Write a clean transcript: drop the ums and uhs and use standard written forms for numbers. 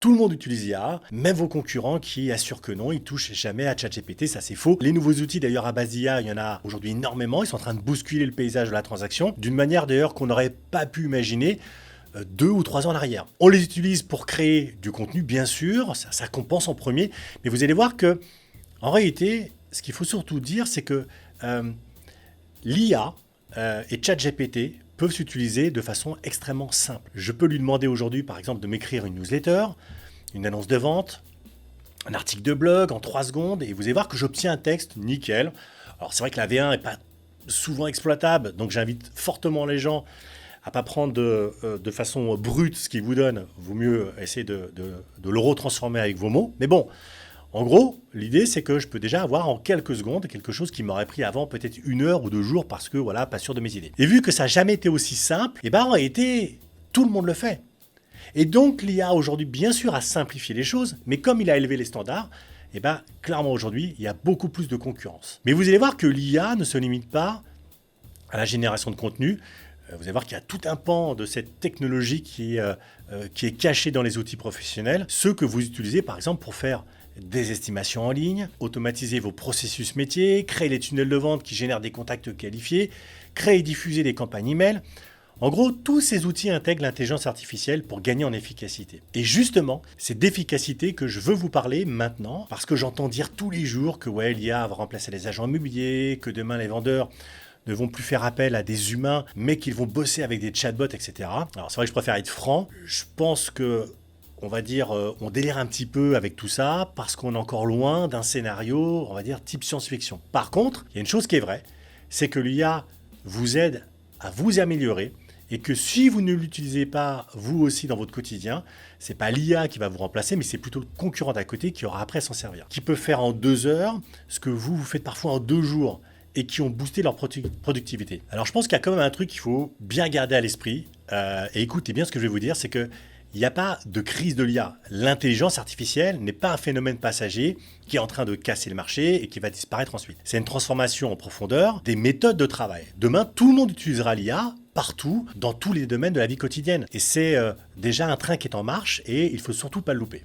Tout le monde utilise IA, même vos concurrents qui assurent que non, ils touchent jamais à ChatGPT, ça c'est faux. Les nouveaux outils d'ailleurs à base d'IA, il y en a aujourd'hui énormément, ils sont en train de bousculer le paysage de la transaction, d'une manière d'ailleurs qu'on n'aurait pas pu imaginer 2 ou 3 ans en arrière. On les utilise pour créer du contenu, bien sûr, ça compense en premier, mais vous allez voir que, en réalité, ce qu'il faut surtout dire, c'est que l'IA et ChatGPT peuvent s'utiliser de façon extrêmement simple. Je peux lui demander aujourd'hui, par exemple, de m'écrire une newsletter, une annonce de vente, un article de blog en 3 secondes, et vous allez voir que j'obtiens un texte nickel. Alors c'est vrai que la V1 n'est pas souvent exploitable, donc j'invite fortement les gens à ne pas prendre de façon brute ce qu'il vous donne. Vaut mieux essayer de le retransformer avec vos mots. Mais bon, en gros, l'idée, c'est que je peux déjà avoir en quelques secondes quelque chose qui m'aurait pris avant peut-être 1 heure ou 2 jours parce que, voilà, pas sûr de mes idées. Et vu que ça n'a jamais été aussi simple, et ben en réalité, tout le monde le fait. Et donc, l'IA aujourd'hui, bien sûr, a simplifié les choses, mais comme il a élevé les standards, et ben clairement aujourd'hui, il y a beaucoup plus de concurrence. Mais vous allez voir que l'IA ne se limite pas à la génération de contenu. Vous allez voir qu'il y a tout un pan de cette technologie qui est caché dans les outils professionnels, ceux que vous utilisez par exemple pour faire des estimations en ligne, automatiser vos processus métiers, créer les tunnels de vente qui génèrent des contacts qualifiés, créer et diffuser des campagnes email. En gros, tous ces outils intègrent l'intelligence artificielle pour gagner en efficacité. Et justement, c'est d'efficacité que je veux vous parler maintenant, parce que j'entends dire tous les jours que ouais, l'IA va remplacer les agents immobiliers, que demain les vendeurs ne vont plus faire appel à des humains, mais qu'ils vont bosser avec des chatbots, etc. Alors c'est vrai que je préfère être franc. Je pense que on va dire, on délire un petit peu avec tout ça parce qu'on est encore loin d'un scénario, on va dire, type science-fiction. Par contre, il y a une chose qui est vraie, c'est que l'IA vous aide à vous améliorer et que si vous ne l'utilisez pas vous aussi dans votre quotidien, c'est pas l'IA qui va vous remplacer, mais c'est plutôt le concurrent d'à côté qui aura après à s'en servir. Qui peut faire en 2 heures ce que vous faites parfois en 2 jours et qui ont boosté leur productivité. Alors je pense qu'il y a quand même un truc qu'il faut bien garder à l'esprit, et écoutez bien ce que je vais vous dire, c'est que il n'y a pas de crise de l'IA. L'intelligence artificielle n'est pas un phénomène passager qui est en train de casser le marché et qui va disparaître ensuite. C'est une transformation en profondeur des méthodes de travail. Demain, tout le monde utilisera l'IA partout, dans tous les domaines de la vie quotidienne. Et c'est déjà un train qui est en marche et il ne faut surtout pas le louper.